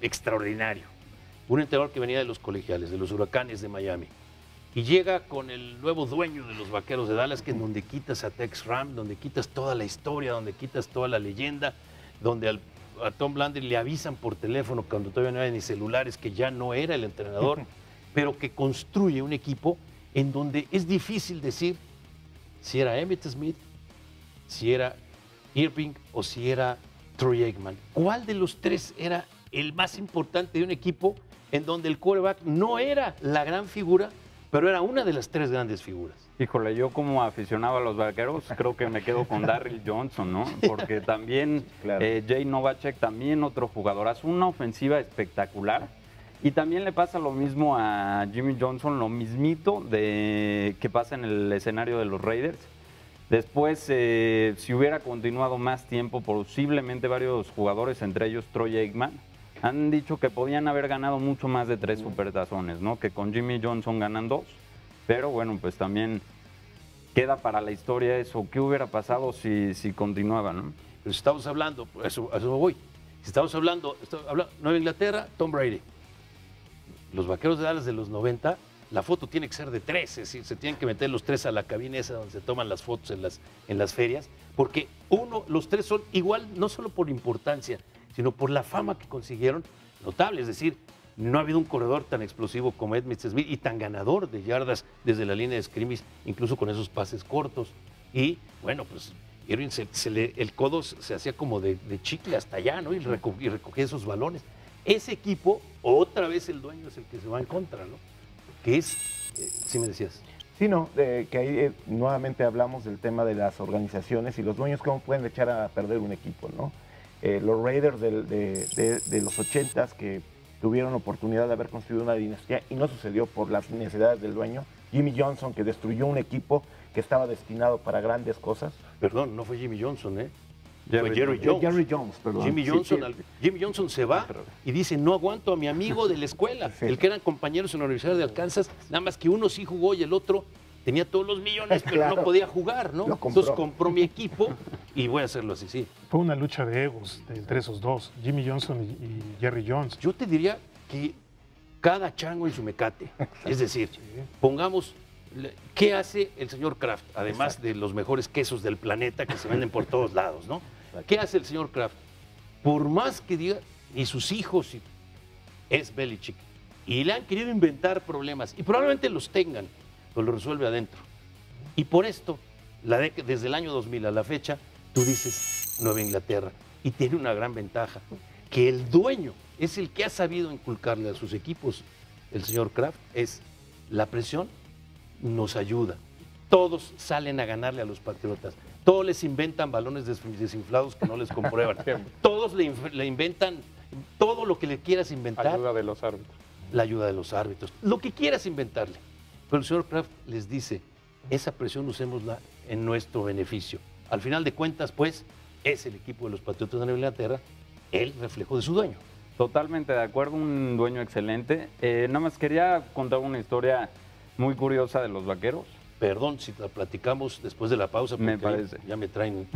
extraordinario. Un entrenador que venía de los colegiales, de los Huracanes de Miami. Y llega con el nuevo dueño de los Vaqueros de Dallas, que es donde quitas a Tex Ram, donde quitas toda la historia, donde quitas toda la leyenda, donde a Tom Landry le avisan por teléfono cuando todavía no había ni celulares que ya no era el entrenador, pero que construye un equipo en donde es difícil decir si era Emmitt Smith, si era Irving o si era Troy Aikman. ¿Cuál de los tres era el más importante de un equipo en donde el quarterback no era la gran figura, pero era una de las tres grandes figuras? Híjole, yo como aficionado a los Vaqueros creo que me quedo con Darryl Johnson, ¿no? Porque también Claro. Jay Novacek, también otro jugadorazo, una ofensiva espectacular. Y también le pasa lo mismo a Jimmy Johnson, lo mismito que pasa en el escenario de los Raiders. Después, si hubiera continuado más tiempo, posiblemente varios jugadores, entre ellos Troy Aikman, han dicho que podían haber ganado mucho más de 3 supertazones, ¿no? Que con Jimmy Johnson ganan 2. Pero bueno, pues también queda para la historia eso. ¿Qué hubiera pasado si continuaba, no? Pero si estamos hablando, a eso voy. Si estamos hablando, Nueva Inglaterra, Tom Brady. Los Vaqueros de Dallas de los 90, la foto tiene que ser de 3, es decir, se tienen que meter los 3 a la cabina esa donde se toman las fotos en las ferias, porque los 3 son igual, no solo por importancia, sino por la fama que consiguieron, notable. Es decir, no ha habido un corredor tan explosivo como Emmitt Smith y tan ganador de yardas desde la línea de scrimmage, incluso con esos pases cortos. Y bueno, pues Irving el codo se hacía como de chicle hasta allá, ¿no? Y recogía esos balones. Ese equipo, otra vez el dueño es el que se va en contra, ¿no? Que es, sí me decías. Sí, no, que ahí nuevamente hablamos del tema de las organizaciones y los dueños cómo pueden echar a perder un equipo, ¿no? Los Raiders de los 80s que tuvieron oportunidad de haber construido una dinastía y no sucedió por las necesidades del dueño. Jimmy Johnson, que destruyó un equipo que estaba destinado para grandes cosas. Perdón, no fue Jimmy Johnson, ¿eh? Jerry Fue Jerry Jones. Jerry Jones, perdón. Jimmy Johnson se va y dice, no aguanto a mi amigo de la escuela, Sí. el que eran compañeros en la Universidad de Arkansas, nada más que uno sí jugó y el otro tenía todos los millones, pero Claro. no podía jugar, ¿no? Lo compró. Entonces compró mi equipo y voy a hacerlo así, sí. Fue una lucha de egos entre esos dos, Jimmy Johnson y Jerry Jones. Yo te diría que cada chango en su mecate. Es decir, pongamos, ¿qué hace el señor Kraft? Además de los mejores quesos del planeta que se venden por todos lados, ¿no? ¿Qué hace el señor Kraft? Por más que diga, y sus hijos, es Belichick. Y le han querido inventar problemas, y probablemente los tengan, pero lo resuelve adentro. Y por esto, desde el año 2000 a la fecha, tú dices Nueva Inglaterra, y tiene una gran ventaja, que el dueño es el que ha sabido inculcarle a sus equipos, el señor Kraft, es la presión nos ayuda. Todos salen a ganarle a los Patriotas. Todos les inventan balones desinflados que no les comprueban. Todos le inventan todo lo que le quieras inventar. Ayuda de los árbitros. La ayuda de los árbitros. Lo que quieras inventarle. Pero el señor Kraft les dice, esa presión usémosla en nuestro beneficio. Al final de cuentas, pues, es el equipo de los Patriotas de Nueva Inglaterra el reflejo de su dueño. Totalmente de acuerdo, un dueño excelente. Nada más quería contar una historia muy curiosa de los Vaqueros. Perdón si la platicamos después de la pausa, porque Me parece. ya me traen.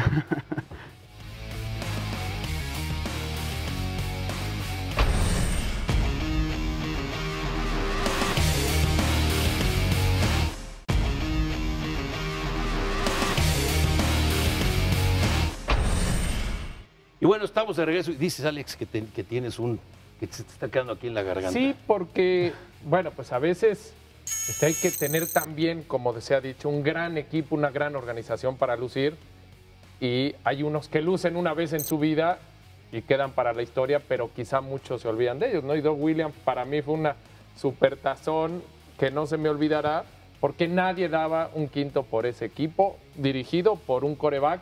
Y bueno, estamos de regreso y dices, Alex, que tienes que se te está quedando aquí en la garganta. Sí, porque, bueno, pues a veces hay que tener también, como se ha dicho, un gran equipo, una gran organización para lucir. Y hay unos que lucen una vez en su vida y quedan para la historia, pero quizá muchos se olvidan de ellos, ¿no? Y Doug Williams para mí fue una supertazón que no se me olvidará, porque nadie daba un quinto por ese equipo, dirigido por un quarterback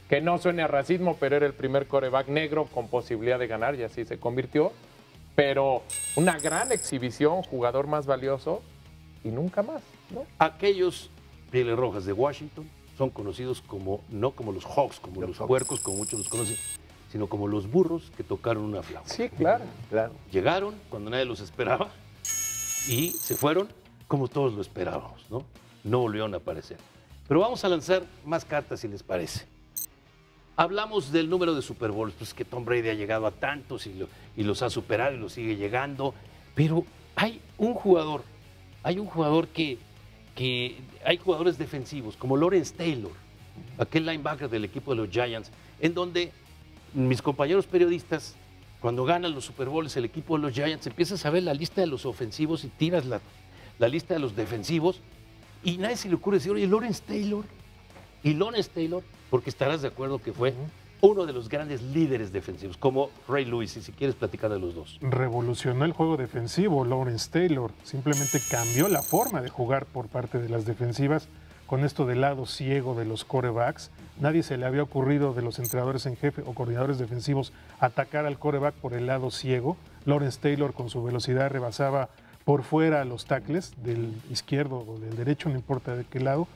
que no suene a racismo, pero era el primer quarterback negro con posibilidad de ganar y así se convirtió. Pero una gran exhibición, jugador más valioso y nunca más, ¿no? Aquellos Pieles Rojas de Washington son conocidos como, no como los Hawks, como los puercos, como muchos los conocen, sino como los burros que tocaron una flauta. Sí, claro. Claro. Llegaron cuando nadie los esperaba y se fueron como todos lo esperábamos, ¿no? No volvieron a aparecer. Pero vamos a lanzar más cartas, si les parece. Hablamos del número de Super Bowls, pues que Tom Brady ha llegado a tantos y los ha superado y los sigue llegando, pero hay un jugador que hay jugadores defensivos, como Lawrence Taylor, aquel linebacker del equipo de los Giants, en donde mis compañeros periodistas, cuando ganan los Super Bowls el equipo de los Giants, empiezas a ver la lista de los ofensivos y tiras la lista de los defensivos y nadie se le ocurre decir, oye, Lawrence Taylor, porque estarás de acuerdo que fue uno de los grandes líderes defensivos, como Ray Lewis, y si quieres platicar de los dos. Revolucionó el juego defensivo Lawrence Taylor, simplemente cambió la forma de jugar por parte de las defensivas con esto del lado ciego de los quarterbacks. Nadie se le había ocurrido de los entrenadores en jefe o coordinadores defensivos atacar al quarterback por el lado ciego. Lawrence Taylor con su velocidad rebasaba por fuera a los tackles del izquierdo o del derecho, no importa de qué lado,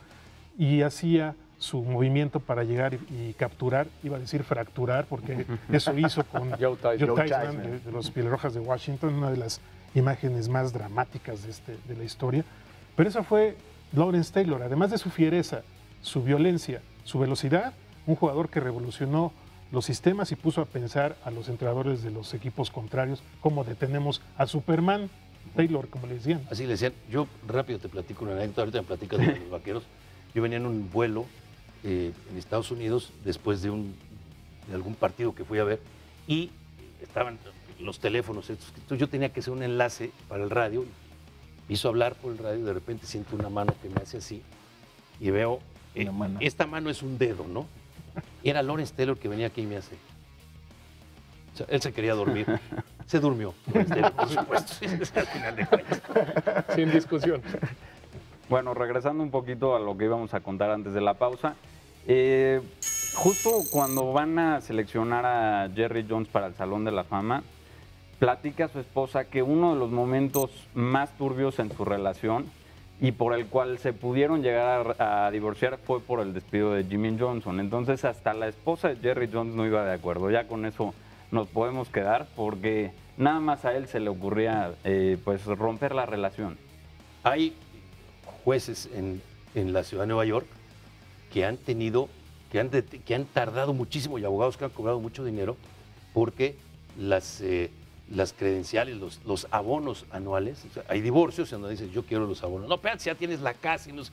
y hacía su movimiento para llegar y capturar, iba a decir fracturar, porque eso hizo con Joe Theismann de los Pieles Rojas de Washington, una de las imágenes más dramáticas de la historia. Pero eso fue Lawrence Taylor, además de su fiereza, su violencia, su velocidad, un jugador que revolucionó los sistemas y puso a pensar a los entrenadores de los equipos contrarios cómo detenemos a Superman Taylor, como le decían. Así le decían. Yo rápido te platico una anécdota, ahorita me platicas de los Vaqueros. Yo venía en un vuelo en Estados Unidos después de algún partido que fui a ver y estaban los teléfonos estos. Entonces yo tenía que hacer un enlace para el radio, hizo hablar por el radio y de repente siento una mano que me hace así y veo, esta mano es un dedo, ¿no? Y era Lawrence Taylor que venía aquí y me hace. O sea, él se quería dormir. Se durmió, Lawrence Taylor, por supuesto. Al final de cuentas. Sin discusión. Bueno, regresando un poquito a lo que íbamos a contar antes de la pausa, justo cuando van a seleccionar a Jerry Jones para el Salón de la Fama, platica a su esposa que uno de los momentos más turbios en su relación y por el cual se pudieron llegar a divorciar fue por el despido de Jimmy Johnson. Entonces hasta la esposa de Jerry Jones no iba de acuerdo. Ya con eso nos podemos quedar porque nada más a él se le ocurría pues romper la relación. Hay jueces en la ciudad de Nueva York que han tardado muchísimo y abogados que han cobrado mucho dinero porque las credenciales, los abonos anuales, o sea, hay divorcios en donde dices yo quiero los abonos. No, espérate, ya tienes la casa y no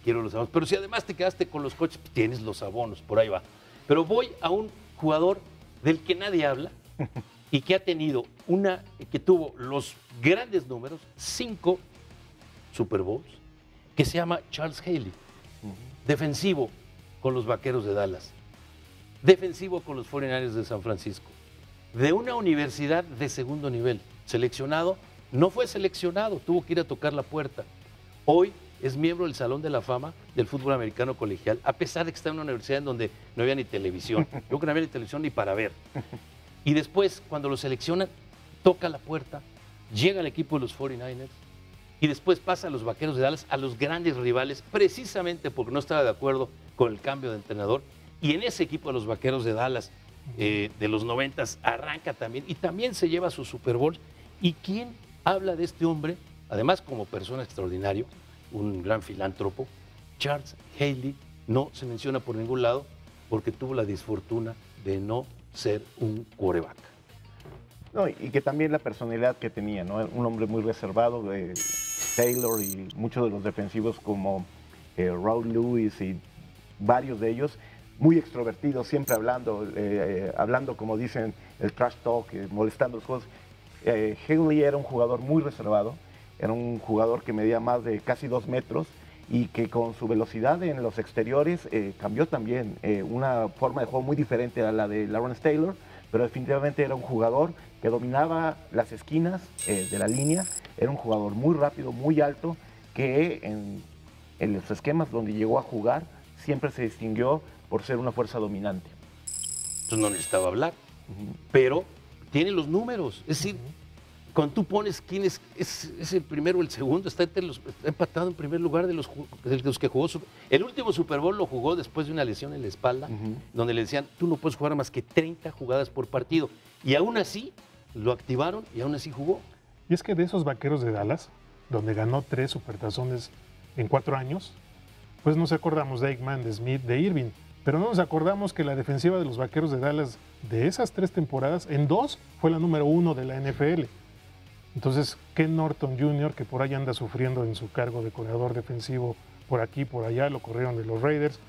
quiero los abonos. Pero si además te quedaste con los coches, pues tienes los abonos, por ahí va. Pero voy a un jugador del que nadie habla y que ha tenido que tuvo los grandes números, 5 Super Bowls, que se llama Charles Haley, defensivo con los Vaqueros de Dallas, defensivo con los 49ers de San Francisco, de una universidad de segundo nivel, seleccionado, no fue seleccionado, tuvo que ir a tocar la puerta. Hoy es miembro del Salón de la Fama del fútbol americano colegial, a pesar de que está en una universidad en donde no había ni televisión, yo creo que no había ni televisión ni para ver. Y después, cuando lo seleccionan, toca la puerta, llega al equipo de los 49ers, y después pasa a los Vaqueros de Dallas, a los grandes rivales, precisamente porque no estaba de acuerdo con el cambio de entrenador. Y en ese equipo de los Vaqueros de Dallas, de los 90s, arranca también y también se lleva su Super Bowl. ¿Y quién habla de este hombre? Además, como persona extraordinario, un gran filántropo, Charles Haley no se menciona por ningún lado porque tuvo la disfortuna de no ser un quarterback. No, y que también la personalidad que tenía, ¿no? Un hombre muy reservado, Taylor y muchos de los defensivos como Raul Lewis y varios de ellos, muy extrovertido, siempre hablando como dicen, el trash talk, molestando los juegos. Haley era un jugador muy reservado, era un jugador que medía más de casi 2 metros y que con su velocidad en los exteriores cambió también una forma de juego muy diferente a la de Lawrence Taylor, pero definitivamente era un jugador que dominaba las esquinas de la línea, era un jugador muy rápido, muy alto, que en los esquemas donde llegó a jugar siempre se distinguió por ser una fuerza dominante. Entonces no necesitaba hablar, pero tiene los números. Es decir, cuando tú pones quién es el primero o el segundo, está empatado en primer lugar de los que jugó. El último Super Bowl lo jugó después de una lesión en la espalda, donde le decían, tú no puedes jugar más que 30 jugadas por partido. Y aún así, lo activaron y aún así jugó. Y es que de esos Vaqueros de Dallas, donde ganó 3 supertazones en 4 años, pues nos acordamos de Aikman, de Smith, de Irving, pero no nos acordamos que la defensiva de los Vaqueros de Dallas de esas 3 temporadas, en 2 fue la número 1 de la NFL. Entonces, Ken Norton Jr., que por ahí anda sufriendo en su cargo de corredor defensivo por aquí, por allá, lo corrieron de los Raiders.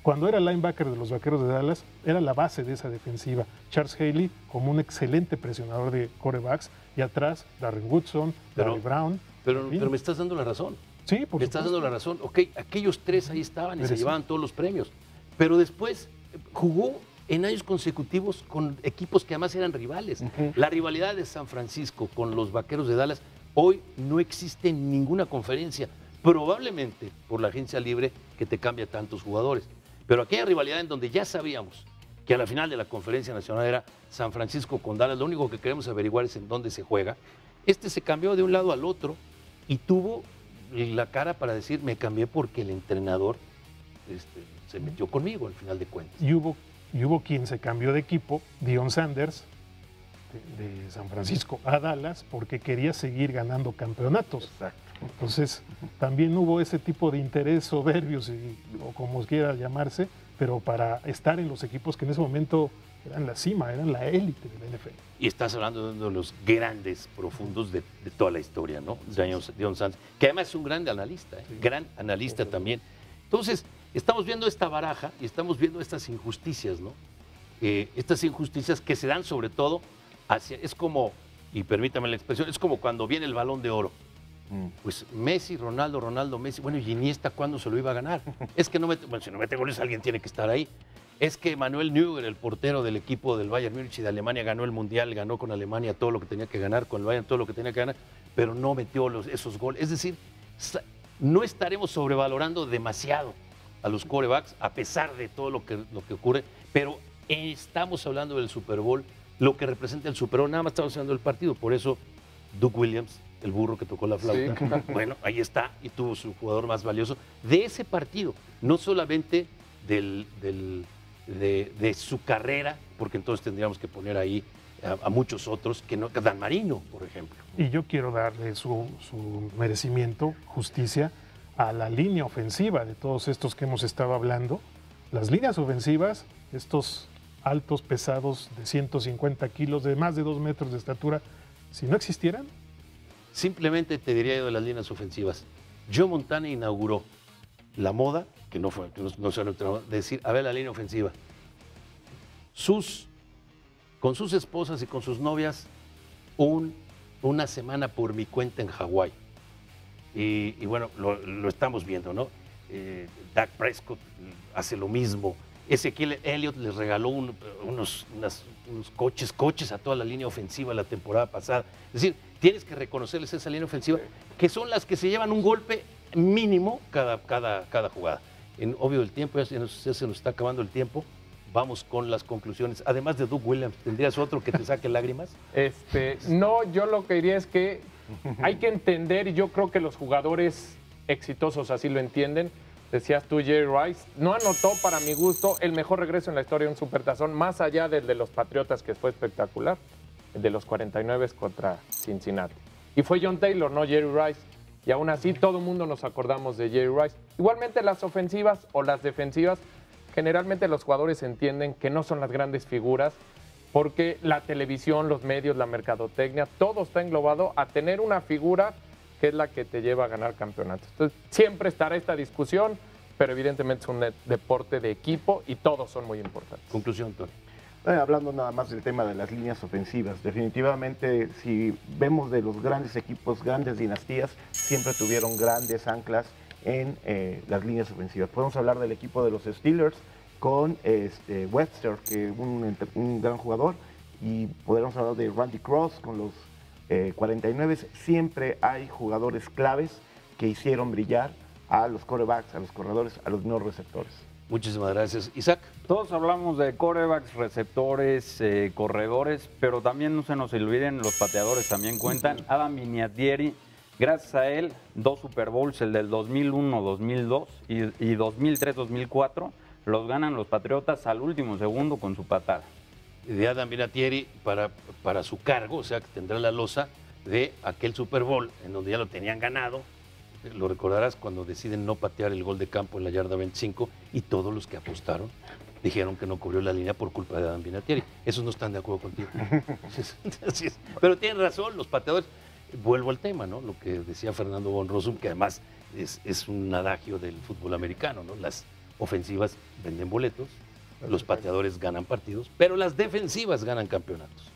Cuando era linebacker de los Vaqueros de Dallas, era la base de esa defensiva. Charles Haley como un excelente presionador de quarterbacks, y atrás Darren Woodson, Larry Brown. Pero me estás dando la razón. Sí, por Me estás dando la razón. Ok, aquellos 3 ahí estaban y se llevaban todos los premios. Pero después jugó en años consecutivos con equipos que además eran rivales. La rivalidad de San Francisco con los Vaqueros de Dallas hoy no existe en ninguna conferencia, probablemente por la agencia libre que te cambia tantos jugadores. Pero aquella rivalidad en donde ya sabíamos que a la final de la conferencia nacional era San Francisco con Dallas, lo único que queremos averiguar es en dónde se juega. Se cambió de un lado al otro y tuvo la cara para decir, me cambié porque el entrenador se metió conmigo al final de cuentas. Y hubo quien se cambió de equipo, Deion Sanders, de San Francisco a Dallas, porque quería seguir ganando campeonatos. Exacto. Entonces, también hubo ese tipo de interés soberbio, o como quiera llamarse, pero para estar en los equipos que en ese momento eran la cima, eran la élite de la NFL. Y estás hablando de uno de los grandes profundos de toda la historia, ¿no? Deion Sanders, que además es un gran analista, gran analista también. Entonces, estamos viendo esta baraja y estamos viendo estas injusticias, ¿no? Estas injusticias que se dan sobre todo es como, y permítame la expresión, es como cuando viene el Balón de Oro. Pues Messi, Ronaldo, Messi, bueno, y Iniesta, ¿cuándo se lo iba a ganar? Es que si no mete goles, alguien tiene que estar ahí. Es que Manuel Neuer, el portero del equipo del Bayern Múnich y de Alemania, ganó el Mundial, ganó con Alemania todo lo que tenía que ganar, con el Bayern todo lo que tenía que ganar, pero no metió esos goles. Es decir, no estaremos sobrevalorando demasiado a los quarterbacks, a pesar de todo lo que ocurre, pero estamos hablando del Super Bowl, lo que representa el Super Bowl, nada más estamos hablando del partido, por eso Doug Williams, el burro que tocó la flauta, sí. Bueno, ahí está, y tuvo su jugador más valioso de ese partido, no solamente de su carrera, porque entonces tendríamos que poner ahí a muchos otros, que no, Dan Marino, por ejemplo. Y yo quiero darle su merecimiento, justicia, a la línea ofensiva de todos estos que hemos estado hablando. Las líneas ofensivas, estos altos pesados de 150 kilos, de más de 2 metros de estatura, si no existieran. Simplemente te diría yo de las líneas ofensivas. Joe Montana inauguró la moda, que no fue, no se lo entrenó, de decir, a ver la línea ofensiva. Con sus esposas y con sus novias, una semana por mi cuenta en Hawái. Y bueno, lo estamos viendo, ¿no? Dak Prescott hace lo mismo. Ezequiel Elliott les regaló unos coches a toda la línea ofensiva la temporada pasada. Es decir, tienes que reconocerles esa línea ofensiva, que son las que se llevan un golpe mínimo cada jugada. Obvio, el tiempo, ya se nos está acabando el tiempo. Vamos con las conclusiones. Además de Doug Williams, ¿tendrías otro que te saque lágrimas? No, yo lo que diría es que hay que entender, y yo creo que los jugadores exitosos así lo entienden. Decías tú, Jerry Rice, no anotó para mi gusto el mejor regreso en la historia de un supertazón, más allá del de los Patriotas, que fue espectacular, el de los 49 contra Cincinnati. Y fue John Taylor, no Jerry Rice. Y aún así todo el mundo nos acordamos de Jerry Rice. Igualmente las ofensivas o las defensivas, generalmente los jugadores entienden que no son las grandes figuras, porque la televisión, los medios, la mercadotecnia, todo está englobado a tener una figura que es la que te lleva a ganar campeonatos. Entonces, siempre estará esta discusión, pero evidentemente es un deporte de equipo y todos son muy importantes. Conclusión, Tony. Hablando nada más del tema de las líneas ofensivas, definitivamente si vemos de los grandes equipos, grandes dinastías, siempre tuvieron grandes anclas en las líneas ofensivas. Podemos hablar del equipo de los Steelers con Webster, que es un gran jugador, y podemos hablar de Randy Cross con los 49. Siempre hay jugadores claves que hicieron brillar a los quarterbacks, a los corredores, a los no receptores. Muchísimas gracias. Isaac. Todos hablamos de quarterbacks, receptores, corredores, pero también no se nos olviden, los pateadores también cuentan. Adam Vinatieri, gracias a él, 2 Super Bowls, el del 2001-2002 y 2003-2004, los ganan los Patriotas al último segundo con su patada. De Adam Vinatieri para su cargo, o sea, que tendrá la losa de aquel Super Bowl en donde ya lo tenían ganado. Lo recordarás cuando deciden no patear el gol de campo en la yarda 25 y todos los que apostaron dijeron que no cubrió la línea por culpa de Adam Vinatieri. Esos no están de acuerdo contigo. Así es. Pero tienen razón los pateadores. Vuelvo al tema, ¿no? Lo que decía Fernando von Rossum, que además es un adagio del fútbol americano, ¿no? Las ofensivas venden boletos, los pateadores ganan partidos, pero las defensivas ganan campeonatos.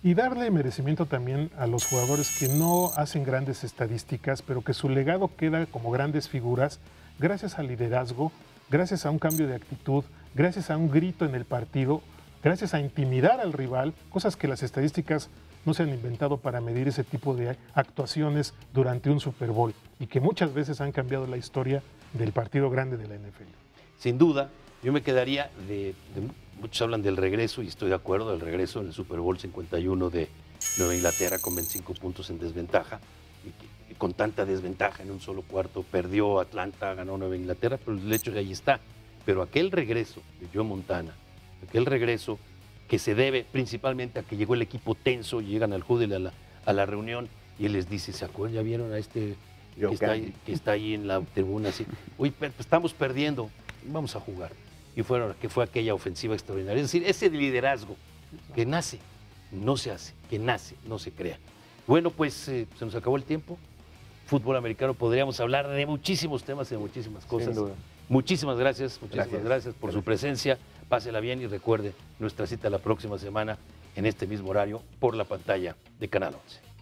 Y darle merecimiento también a los jugadores que no hacen grandes estadísticas, pero que su legado queda como grandes figuras gracias al liderazgo, gracias a un cambio de actitud, gracias a un grito en el partido, gracias a intimidar al rival, cosas que las estadísticas no se han inventado para medir ese tipo de actuaciones durante un Super Bowl y que muchas veces han cambiado la historia del partido grande de la NFL. Sin duda, yo me quedaría muchos hablan del regreso, y estoy de acuerdo, del regreso en el Super Bowl 51 de Nueva Inglaterra con 25 puntos en desventaja, y con tanta desventaja en un solo cuarto, perdió Atlanta, ganó Nueva Inglaterra, pero el hecho es que ahí está. Pero aquel regreso de Joe Montana, aquel regreso que se debe principalmente a que llegó el equipo tenso, y llegan al Huddle a la reunión, y él les dice, ¿se acuerdan? ¿Ya vieron a este que está ahí en la tribuna así? Uy, estamos perdiendo, vamos a jugar. Y que fue aquella ofensiva extraordinaria. Es decir, ese liderazgo que nace, no se hace, que nace, no se crea. Bueno, pues se nos acabó el tiempo. Fútbol americano, podríamos hablar de muchísimos temas y de muchísimas cosas. Muchísimas gracias por su presencia. Pásela bien y recuerde nuestra cita la próxima semana en este mismo horario por la pantalla de Canal 11.